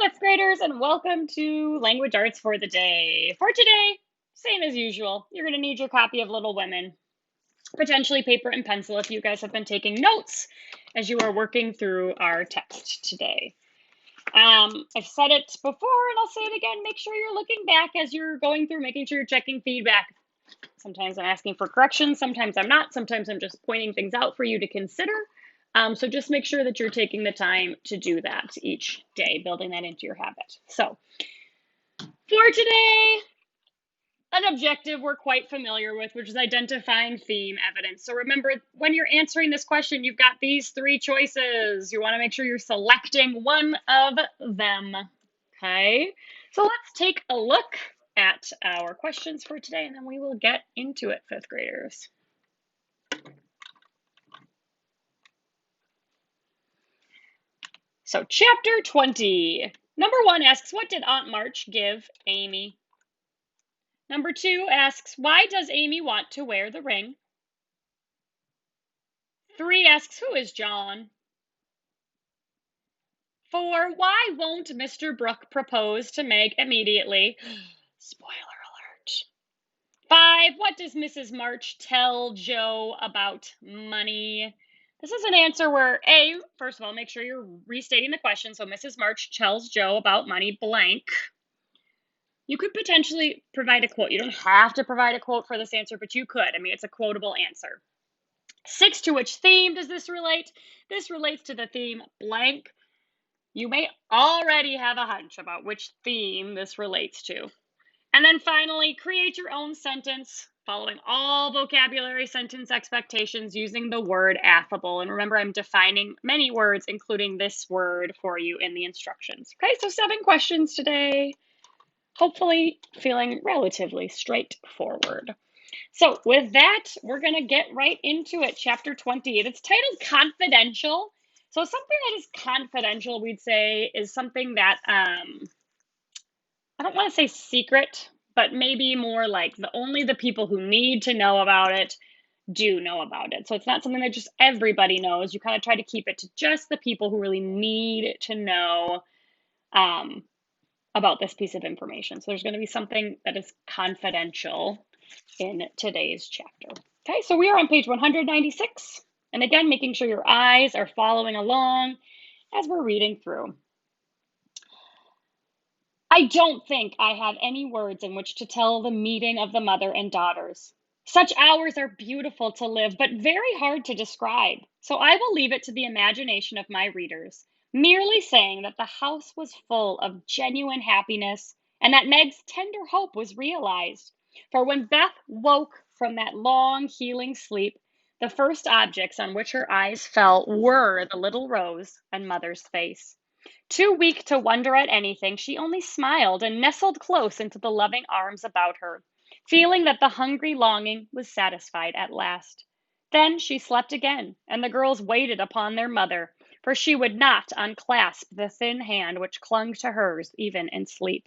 fifth graders, and welcome to Language Arts for the Day. For today, same as usual, you're going to need your copy of Little Women, potentially paper and pencil if you guys have been taking notes as you are working through our text today. I've said it before and I'll say it again. Make sure you're looking back as you're going through, making sure you're checking feedback. Sometimes I'm asking for corrections, sometimes I'm not, sometimes I'm just pointing things out for you to consider. So just make sure that you're taking the time to do that each day, building that into your habit. So for today, an objective we're quite familiar with, which is identifying theme evidence. So remember, when you're answering this question, you've got these three choices. You want to make sure you're selecting one of them. Okay, so let's take a look at our questions for today, and then we will get into it, fifth graders. So chapter 20. Number 1 asks, what did Aunt March give Amy? Number 2 asks, why does Amy want to wear the ring? 3 asks, who is John? 4, why won't Mr. Brooke propose to Meg immediately? Spoiler alert. 5, what does Mrs. March tell Joe about money? This is an answer where A, first of all, make sure you're restating the question. So Mrs. March tells Joe about money blank. You could potentially provide a quote. You don't have to provide a quote for this answer, but you could. I mean, it's a quotable answer. 6, to which theme does this relate? This relates to the theme blank. You may already have a hunch about which theme this relates to. And then finally, create your own sentence following all vocabulary sentence expectations using the word affable. And remember, I'm defining many words, including this word for you in the instructions. Okay, so 7 questions today. Hopefully feeling relatively straightforward. So with that, we're going to get right into it. Chapter 20. It's titled Confidential. So something that is confidential, we'd say, is something that, I don't want to say secret, but maybe more like only the people who need to know about it do know about it. So it's not something that just everybody knows. You kind of try to keep it to just the people who really need to know about this piece of information. So there's going to be something that is confidential in today's chapter. Okay, so we are on page 196. And again, making sure your eyes are following along as we're reading through. I don't think I have any words in which to tell the meeting of the mother and daughters. Such hours are beautiful to live, but very hard to describe. So I will leave it to the imagination of my readers, merely saying that the house was full of genuine happiness and that Meg's tender hope was realized. For when Beth woke from that long, healing sleep, the first objects on which her eyes fell were the little rose and mother's face. Too weak to wonder at anything, she only smiled and nestled close into the loving arms about her, feeling that the hungry longing was satisfied at last. Then she slept again, and the girls waited upon their mother, for she would not unclasp the thin hand which clung to hers even in sleep.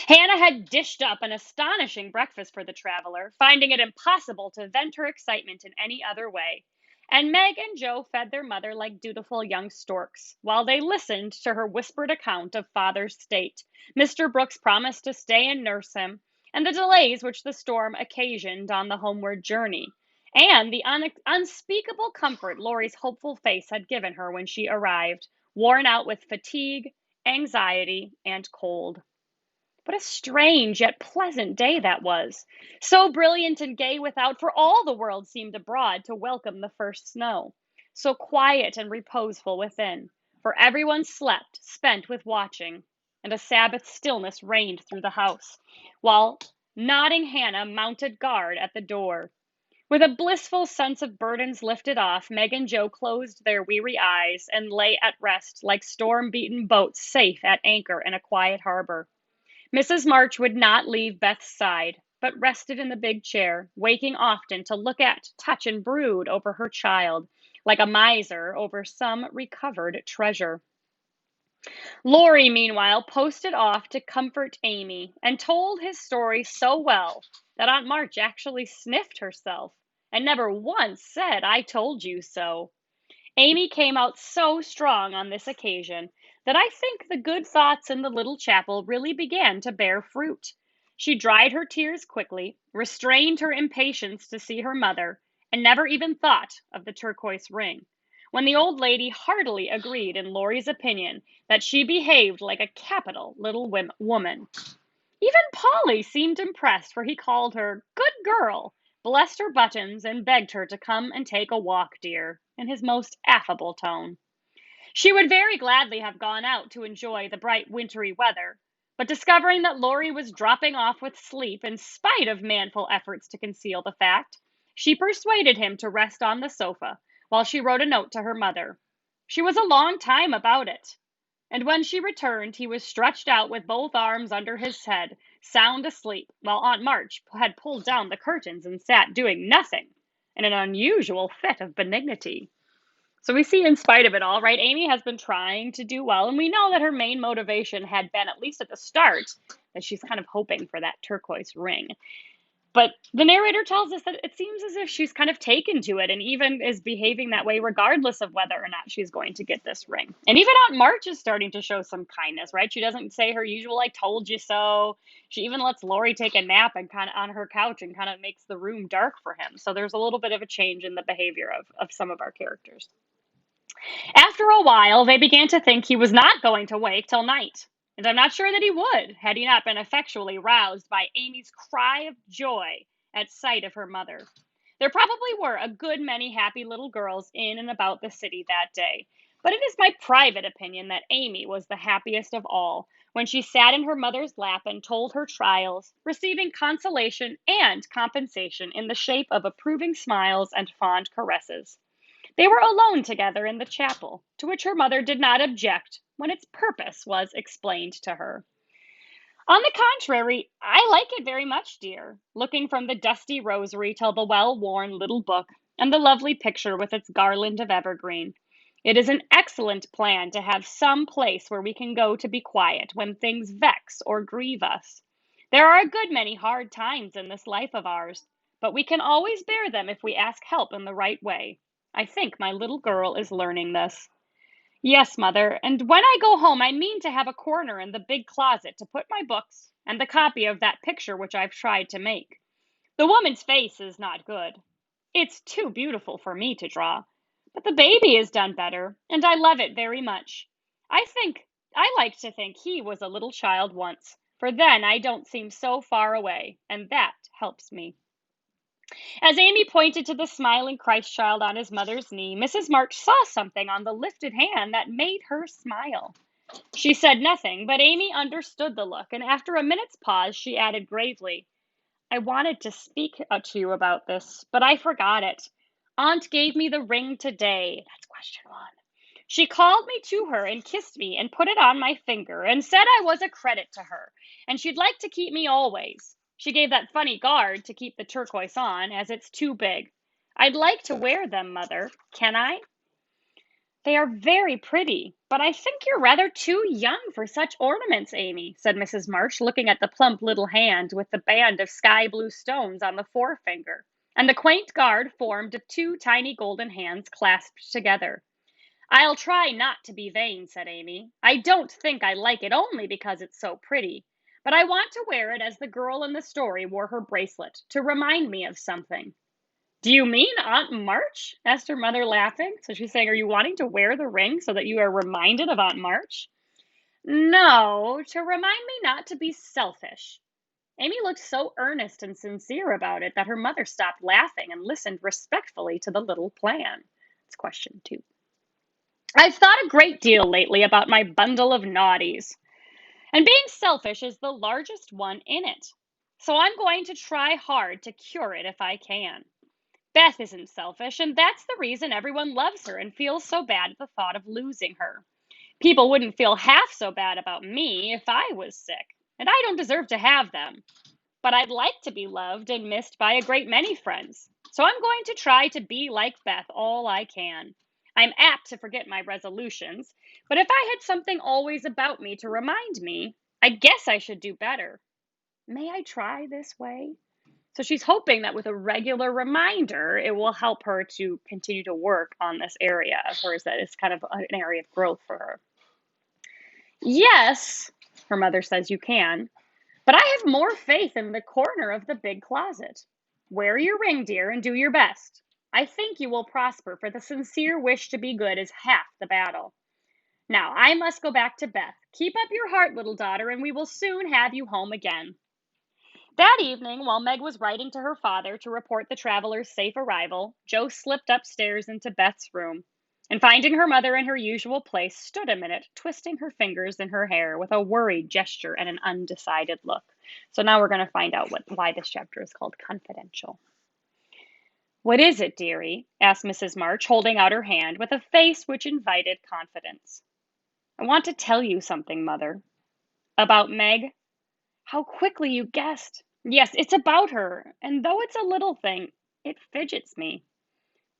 Hannah had dished up an astonishing breakfast for the traveler, finding it impossible to vent her excitement in any other way. And Meg and Joe fed their mother like dutiful young storks, while they listened to her whispered account of father's state, Mr. Brooks' promise to stay and nurse him, and the delays which the storm occasioned on the homeward journey, and the unspeakable comfort Laurie's hopeful face had given her when she arrived, worn out with fatigue, anxiety, and cold. What a strange yet pleasant day that was. So brilliant and gay without, for all the world seemed abroad to welcome the first snow. So quiet and reposeful within, for everyone slept, spent with watching, and a Sabbath stillness reigned through the house, while nodding Hannah mounted guard at the door. With a blissful sense of burdens lifted off, Meg and Joe closed their weary eyes and lay at rest like storm-beaten boats safe at anchor in a quiet harbor. Mrs. March would not leave Beth's side, but rested in the big chair, waking often to look at, touch, and brood over her child, like a miser over some recovered treasure. Laurie, meanwhile, posted off to comfort Amy, and told his story so well that Aunt March actually sniffed herself, and never once said, "I told you so." Amy came out so strong on this occasion that I think the good thoughts in the little chapel really began to bear fruit. She dried her tears quickly, restrained her impatience to see her mother, and never even thought of the turquoise ring. When the old lady heartily agreed in Laurie's opinion that she behaved like a capital little woman. Even Polly seemed impressed, for he called her "good girl," blessed her buttons, and begged her to come and take a walk, dear, in his most affable tone. She would very gladly have gone out to enjoy the bright wintry weather, but discovering that Laurie was dropping off with sleep in spite of manful efforts to conceal the fact, she persuaded him to rest on the sofa while she wrote a note to her mother. She was a long time about it, and when she returned, he was stretched out with both arms under his head, sound asleep, while Aunt March had pulled down the curtains and sat doing nothing, in an unusual fit of benignity. So we see, in spite of it all, right, Amy has been trying to do well, and we know that her main motivation had been, at least at the start, that she's kind of hoping for that turquoise ring. But the narrator tells us that it seems as if she's kind of taken to it and even is behaving that way regardless of whether or not she's going to get this ring. And even Aunt March is starting to show some kindness, right? She doesn't say her usual "I told you so." She even lets Laurie take a nap and kind of on her couch and kind of makes the room dark for him. So there's a little bit of a change in the behavior of some of our characters. After a while, they began to think he was not going to wake till night, and I'm not sure that he would, had he not been effectually roused by Amy's cry of joy at sight of her mother. There probably were a good many happy little girls in and about the city that day, but it is my private opinion that Amy was the happiest of all when she sat in her mother's lap and told her trials, receiving consolation and compensation in the shape of approving smiles and fond caresses. They were alone together in the chapel, to which her mother did not object when its purpose was explained to her. On the contrary, I like it very much, dear, looking from the dusty rosary till the well worn little book and the lovely picture with its garland of evergreen. It is an excellent plan to have some place where we can go to be quiet when things vex or grieve us. There are a good many hard times in this life of ours, but we can always bear them if we ask help in the right way. I think my little girl is learning this. Yes, mother, and when I go home, I mean to have a corner in the big closet to put my books and the copy of that picture which I've tried to make. The woman's face is not good. It's too beautiful for me to draw. But the baby is done better, and I love it very much. I like to think he was a little child once, for then I don't seem so far away, and that helps me. As Amy pointed to the smiling Christ child on his mother's knee, Mrs. March saw something on the lifted hand that made her smile. She said nothing, but Amy understood the look, and after a minute's pause, she added gravely, "I wanted to speak to you about this, but I forgot it. Aunt gave me the ring today. That's question one. She called me to her and kissed me and put it on my finger and said I was a credit to her, and she'd like to keep me always. She gave that funny guard to keep the turquoise on, as it's too big. I'd like to wear them, mother. Can I?" "They are very pretty, but I think you're rather too young for such ornaments, Amy," said Mrs. March, looking at the plump little hand with the band of sky blue stones on the forefinger, and the quaint guard formed of two tiny golden hands clasped together. "I'll try not to be vain," said Amy. "I don't think I like it only because it's so pretty, but I want to wear it as the girl in the story wore her bracelet, to remind me of something." "Do you mean Aunt March?" asked her mother, laughing. So she's saying, are you wanting to wear the ring so that you are reminded of Aunt March? "No, to remind me not to be selfish." Amy looked so earnest and sincere about it that her mother stopped laughing and listened respectfully to the little plan. It's question two. "I've thought a great deal lately about my bundle of naughties, and being selfish is the largest one in it. So I'm going to try hard to cure it if I can. Beth isn't selfish, and that's the reason everyone loves her and feels so bad at the thought of losing her. People wouldn't feel half so bad about me if I was sick, and I don't deserve to have them. But I'd like to be loved and missed by a great many friends. So I'm going to try to be like Beth all I can. I'm apt to forget my resolutions, but if I had something always about me to remind me, I guess I should do better. May I try this way?" So she's hoping that with a regular reminder, it will help her to continue to work on this area of hers that is kind of an area of growth for her. Yes, her mother says you can, but I have more faith in the corner of the big closet. Wear your ring, dear, and do your best. I think you will prosper, for the sincere wish to be good is half the battle. Now, I must go back to Beth. Keep up your heart, little daughter, and we will soon have you home again. That evening, while Meg was writing to her father to report the traveler's safe arrival, Jo slipped upstairs into Beth's room, and finding her mother in her usual place, stood a minute, twisting her fingers in her hair with a worried gesture and an undecided look. So now we're going to find out why this chapter is called Confidential. What is it, dearie? Asked Mrs. March, holding out her hand with a face which invited confidence. I want to tell you something, Mother. About Meg? How quickly you guessed. Yes, it's about her, and though it's a little thing, it fidgets me.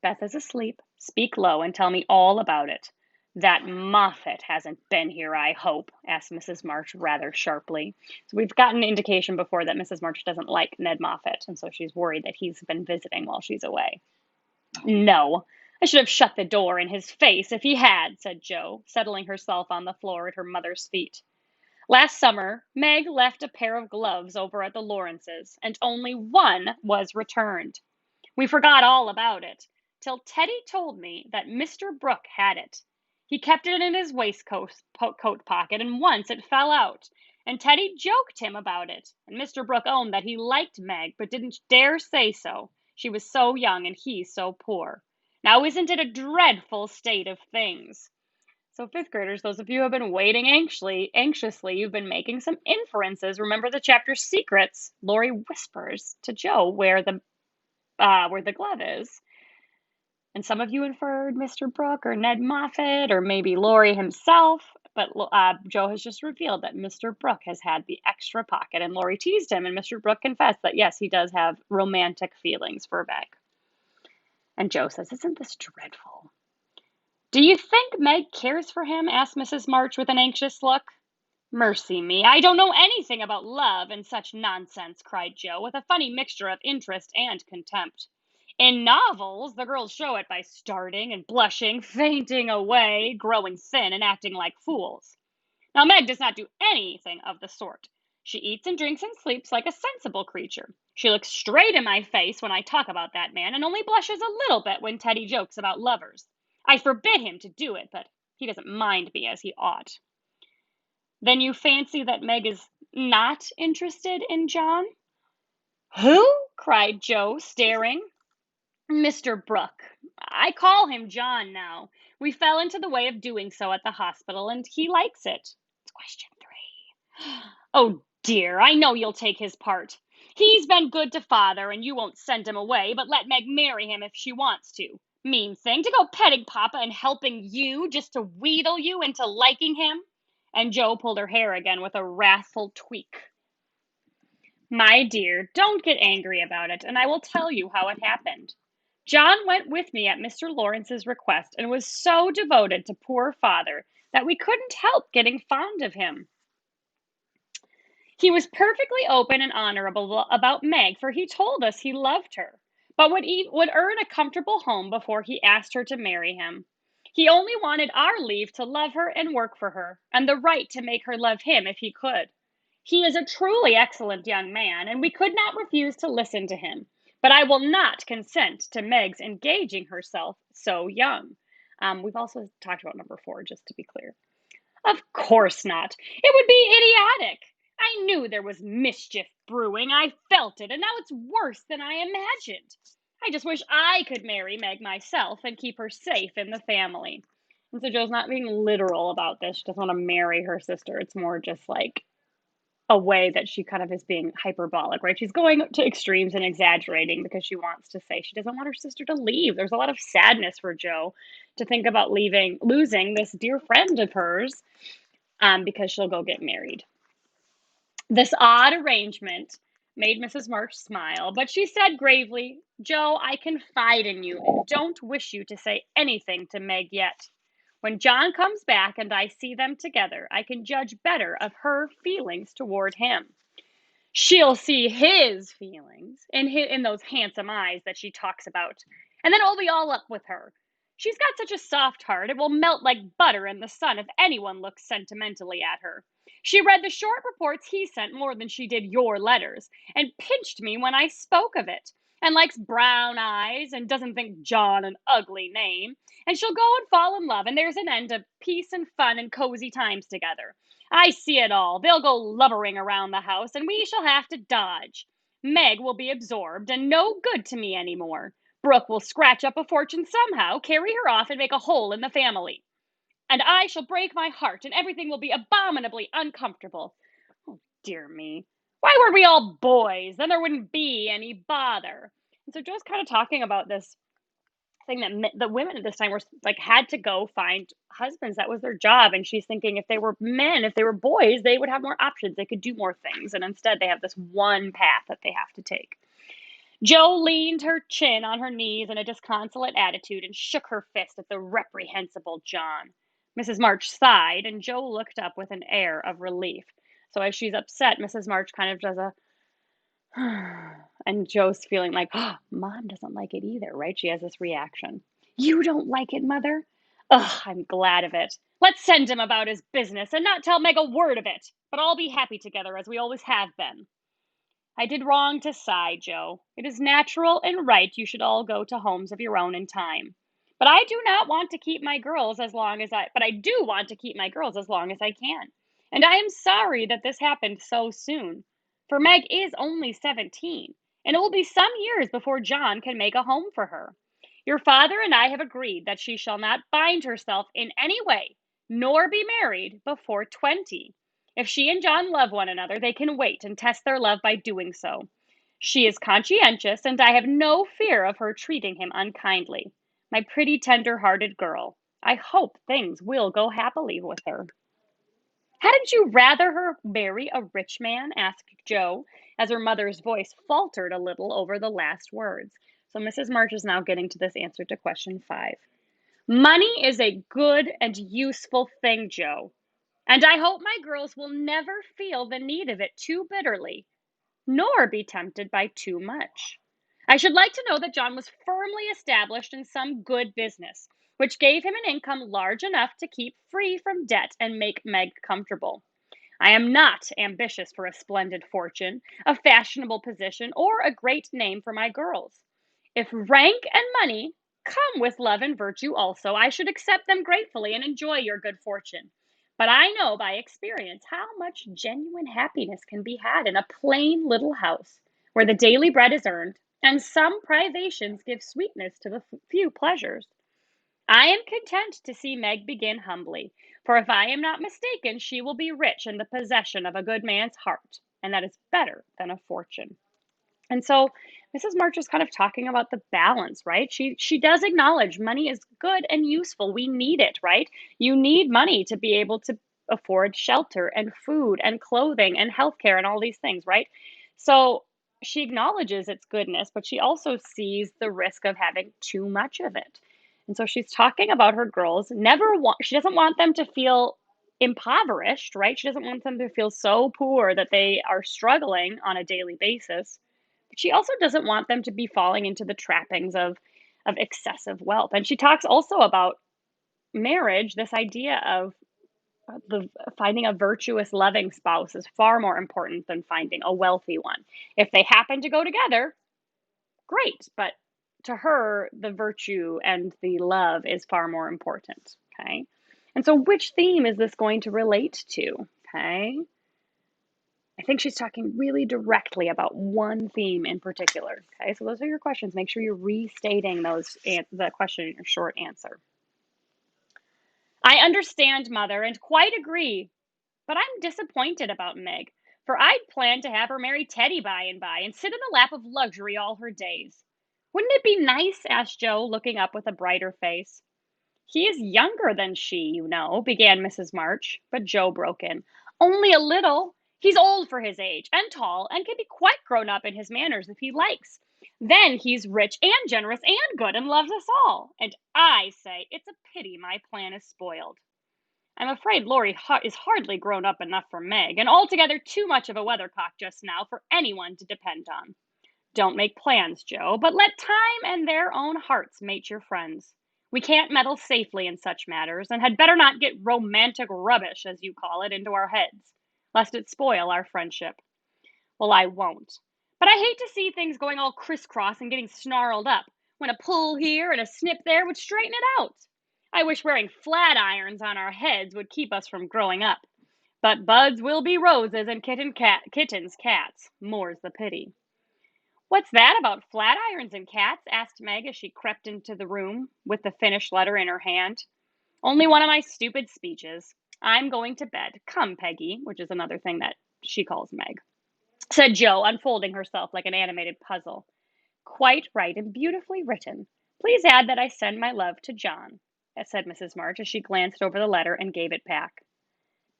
Beth is asleep. Speak low and tell me all about it. That Moffat hasn't been here, I hope, asked Mrs. March rather sharply. So we've gotten an indication before that Mrs. March doesn't like Ned Moffat, and so she's worried that he's been visiting while she's away. No, I should have shut the door in his face if he had, said Jo, settling herself on the floor at her mother's feet. Last summer, Meg left a pair of gloves over at the Lawrences, and only one was returned. We forgot all about it, till Teddy told me that Mr. Brooke had it. He kept it in his waistcoat coat pocket, and once it fell out, and Teddy joked him about it, and Mr. Brooke owned that he liked Meg, but didn't dare say so. She was so young, and he so poor. Now isn't it a dreadful state of things? So, fifth graders, those of you who have been waiting anxiously, you've been making some inferences. Remember the chapter Secrets. Lori whispers to Jo where the glove is. And some of you inferred Mr. Brooke or Ned Moffat or maybe Lori himself. But Jo has just revealed that Mr. Brooke has had the extra pocket, and Lori teased him, and Mr. Brooke confessed that yes, he does have romantic feelings for Meg. And Jo says, "Isn't this dreadful?" "Do you think Meg cares for him?" asked Mrs. March with an anxious look. "Mercy me, I don't know anything about love and such nonsense," cried Jo, with a funny mixture of interest and contempt. "In novels, the girls show it by starting and blushing, fainting away, growing thin, and acting like fools. Now, Meg does not do anything of the sort. She eats and drinks and sleeps like a sensible creature. She looks straight in my face when I talk about that man, and only blushes a little bit when Teddy jokes about lovers. I forbid him to do it, but he doesn't mind me as he ought." "Then you fancy that Meg is not interested in John?" "Who?" cried Jo, staring. "Mr. Brooke. I call him John now. We fell into the way of doing so at the hospital, and he likes it. Question 3. Oh dear, I know you'll take his part. He's been good to father, and you won't send him away, but let Meg marry him if she wants to. Mean thing to go petting Papa and helping you just to wheedle you into liking him." And Jo pulled her hair again with a wrathful tweak. "My dear, don't get angry about it, and I will tell you how it happened. John went with me at Mr. Lawrence's request and was so devoted to poor father that we couldn't help getting fond of him. He was perfectly open and honorable about Meg, for he told us he loved her, but would earn a comfortable home before he asked her to marry him. He only wanted our leave to love her and work for her, and the right to make her love him if he could. He is a truly excellent young man, and we could not refuse to listen to him. But I will not consent to Meg's engaging herself so young." We've also talked about number 4, just to be clear. "Of course not. It would be idiotic. I knew there was mischief brewing. I felt it, and now it's worse than I imagined. I just wish I could marry Meg myself and keep her safe in the family." And so Jo's not being literal about this. She doesn't want to marry her sister. It's more just like a way that she kind of is being hyperbolic, right? She's going to extremes and exaggerating because she wants to say she doesn't want her sister to leave. There's a lot of sadness for Jo to think about losing this dear friend of hers because she'll go get married. This odd arrangement made Mrs. March smile, but she said gravely, "Jo, I confide in you and don't wish you to say anything to Meg yet. When John comes back and I see them together, I can judge better of her feelings toward him." She'll see his feelings in those handsome eyes that she talks about, and then it'll be all up with her. She's got such a soft heart, it will melt like butter in the sun if anyone looks sentimentally at her. She read the short reports he sent more than she did your letters, and pinched me when I spoke of it, and likes brown eyes, and doesn't think John an ugly name, and she'll go and fall in love, and there's an end of peace and fun and cozy times together. I see it all. They'll go lubbering around the house, and we shall have to dodge. Meg will be absorbed and no good to me any more. Brooke will scratch up a fortune somehow, carry her off, and make a hole in the family. And I shall break my heart, and everything will be abominably uncomfortable. Oh, dear me. Why weren't we all boys? Then there wouldn't be any bother. And so Joe's kind of talking about this thing that the women at this time were like had to go find husbands. That was their job. And she's thinking if they were men, if they were boys, they would have more options. They could do more things. And instead, they have this one path that they have to take. Joe leaned her chin on her knees in a disconsolate attitude and shook her fist at the reprehensible John. Mrs. March sighed, and Joe looked up with an air of relief. So as she's upset, Mrs. March kind of does a and Joe's feeling like, oh, Mom doesn't like it either, right? She has this reaction. You don't like it, Mother? Ugh, I'm glad of it. Let's send him about his business and not tell Meg a word of it, but all be happy together as we always have been. I did wrong to sigh, Joe. It is natural and right you should all go to homes of your own in time. But I do not want to keep my girls as long as I but I do want to keep my girls as long as I can. And I am sorry that this happened so soon. For Meg is only 17, and it will be some years before John can make a home for her. Your father and I have agreed that she shall not bind herself in any way, nor be married before 20. If she and John love one another, they can wait and test their love by doing so. She is conscientious, and I have no fear of her treating him unkindly. My pretty, tender hearted girl. I hope things will go happily with her. Hadn't you rather her marry a rich man? Asked Joe, as her mother's voice faltered a little over the last words. So Mrs. March is now getting to this answer to question 5. Money is a good and useful thing, Joe, and I hope my girls will never feel the need of it too bitterly, nor be tempted by too much. I should like to know that John was firmly established in some good business, which gave him an income large enough to keep free from debt and make Meg comfortable. I am not ambitious for a splendid fortune, a fashionable position, or a great name for my girls. If rank and money come with love and virtue also, I should accept them gratefully and enjoy your good fortune. But I know by experience how much genuine happiness can be had in a plain little house where the daily bread is earned and some privations give sweetness to the few pleasures. I am content to see Meg begin humbly, for if I am not mistaken, she will be rich in the possession of a good man's heart, and that is better than a fortune. And so Mrs. March is kind of talking about the balance, right? She does acknowledge money is good and useful. We need it, right? You need money to be able to afford shelter and food and clothing and healthcare and all these things, right? So she acknowledges its goodness, but she also sees the risk of having too much of it. And so she's talking about her girls. She doesn't want them to feel impoverished, right? She doesn't want them to feel so poor that they are struggling on a daily basis, but she also doesn't want them to be falling into the trappings of excessive wealth. And she talks also about marriage, this idea of the finding a virtuous, loving spouse is far more important than finding a wealthy one. If they happen to go together, great, but to her, the virtue and the love is far more important. Okay. And so, which theme is this going to relate to? Okay. I think she's talking really directly about one theme in particular. Okay, so those are your questions. Make sure you're restating the question in your short answer. I understand, Mother, and quite agree, but I'm disappointed about Meg, for I'd planned to have her marry Teddy by and by and sit in the lap of luxury all her days. Wouldn't it be nice? Asked Joe, looking up with a brighter face. He is younger than she, you know, began Mrs. March, but Joe broke in. Only a little. He's old for his age, and tall, and can be quite grown up in his manners if he likes. Then he's rich and generous and good and loves us all. And I say it's a pity my plan is spoiled. I'm afraid Lori is hardly grown up enough for Meg, and altogether too much of a weathercock just now for anyone to depend on. Don't make plans, Joe, but let time and their own hearts mate your friends. We can't meddle safely in such matters, and had better not get romantic rubbish, as you call it, into our heads, lest it spoil our friendship. Well, I won't. But I hate to see things going all crisscross and getting snarled up, when a pull here and a snip there would straighten it out. I wish wearing flat irons on our heads would keep us from growing up. But buds will be roses and kittens cats. More's the pity. What's that about flat irons and cats? Asked Meg as she crept into the room with the finished letter in her hand. Only one of my stupid speeches. I'm going to bed. Come, Peggy, which is another thing that she calls Meg, said Jo, unfolding herself like an animated puzzle. Quite right and beautifully written. Please add that I send my love to John, said Mrs. March as she glanced over the letter and gave it back.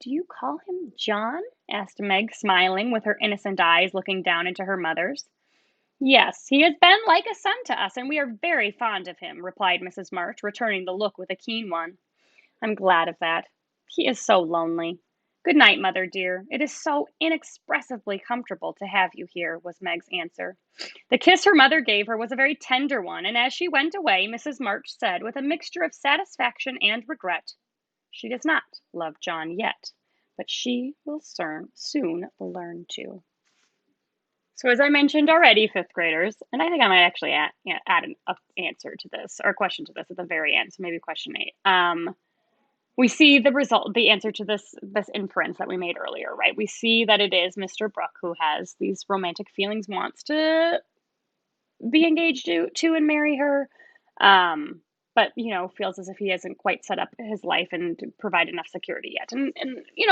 Do you call him John? Asked Meg, smiling, with her innocent eyes looking down into her mother's. Yes, he has been like a son to us, and we are very fond of him, replied Mrs. March, returning the look with a keen one. I'm glad of that. He is so lonely. Good night, mother dear. It is so inexpressibly comfortable to have you here, was Meg's answer. The kiss her mother gave her was a very tender one, and as she went away, Mrs. March said, with a mixture of satisfaction and regret, she does not love John yet, but she will soon learn to. So, as I mentioned already, fifth graders, and I think I might actually add an answer to this, or a question to this at the very end, so maybe question 8. We see the answer to this inference that we made earlier, right? We see that it is Mr. Brooke who has these romantic feelings, wants to be engaged to and marry her, but feels as if he hasn't quite set up his life and provide enough security yet. And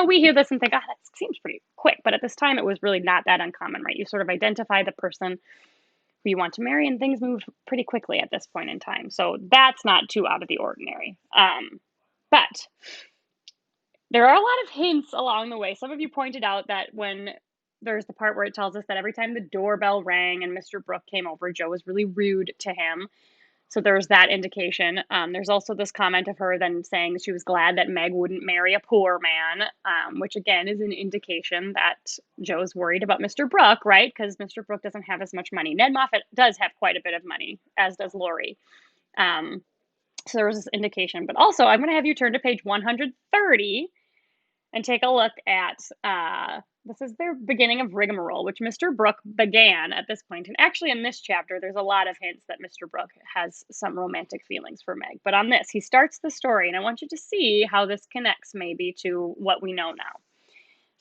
we hear this and think, that seems pretty quick, but at this time it was really not that uncommon, right? You sort of identify the person who you want to marry, and things move pretty quickly at this point in time. So that's not too out of the ordinary. But there are a lot of hints along the way. Some of you pointed out that when there's the part where it tells us that every time the doorbell rang and Mr. Brooke came over, Jo was really rude to him. So there's that indication. There's also this comment of her then saying she was glad that Meg wouldn't marry a poor man, which again is an indication that Jo's worried about Mr. Brooke, right? Because Mr. Brooke doesn't have as much money. Ned Moffat does have quite a bit of money, as does Lori. So there was this indication. But also, I'm going to have you turn to page 130 and take a look at this is their beginning of rigmarole, which Mr. Brooke began at this point. And actually, in this chapter, there's a lot of hints that Mr. Brooke has some romantic feelings for Meg. But on this, he starts the story, and I want you to see how this connects maybe to what we know now.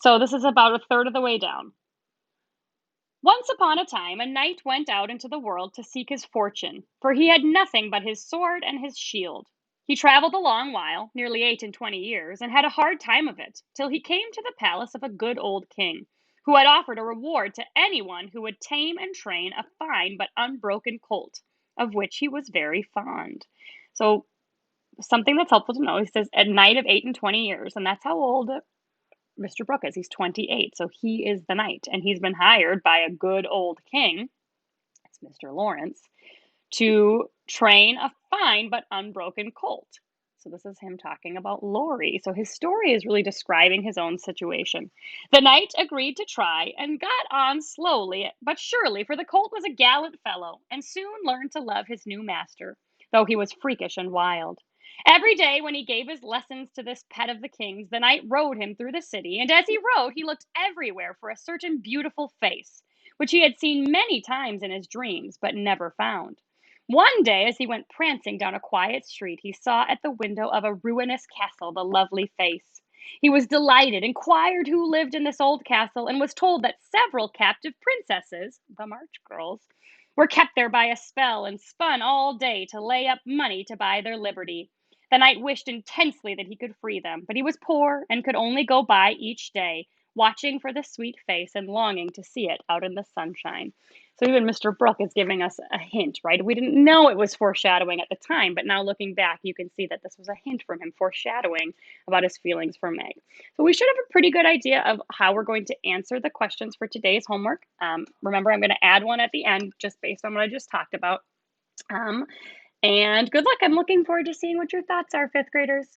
So this is about a third of the way down. Once upon a time, a knight went out into the world to seek his fortune, for he had nothing but his sword and his shield. He traveled a long while, nearly 28 years, and had a hard time of it, till he came to the palace of a good old king, who had offered a reward to anyone who would tame and train a fine but unbroken colt, of which he was very fond. So, something that's helpful to know, he says, a knight of 28 years, and that's how old Mr. Brooke is. He's 28, so he is the knight, and he's been hired by a good old king, it's Mr. Lawrence, to train a fine but unbroken colt. So this is him talking about Lori. So his story is really describing his own situation. The knight agreed to try and got on slowly but surely, for the colt was a gallant fellow and soon learned to love his new master, though he was freakish and wild. Every day when he gave his lessons to this pet of the king's, the knight rode him through the city, and as he rode, he looked everywhere for a certain beautiful face, which he had seen many times in his dreams, but never found. One day, as he went prancing down a quiet street, he saw at the window of a ruinous castle the lovely face. He was delighted, inquired who lived in this old castle, and was told that several captive princesses, the March girls, were kept there by a spell and spun all day to lay up money to buy their liberty. The knight wished intensely that he could free them, but he was poor and could only go by each day, watching for the sweet face and longing to see it out in the sunshine. So even Mr. Brooke is giving us a hint, right? We didn't know it was foreshadowing at the time, but now looking back, you can see that this was a hint from him, foreshadowing about his feelings for Meg. So we should have a pretty good idea of how we're going to answer the questions for today's homework. Remember, I'm going to add one at the end just based on what I just talked about. And good luck. I'm looking forward to seeing what your thoughts are, fifth graders.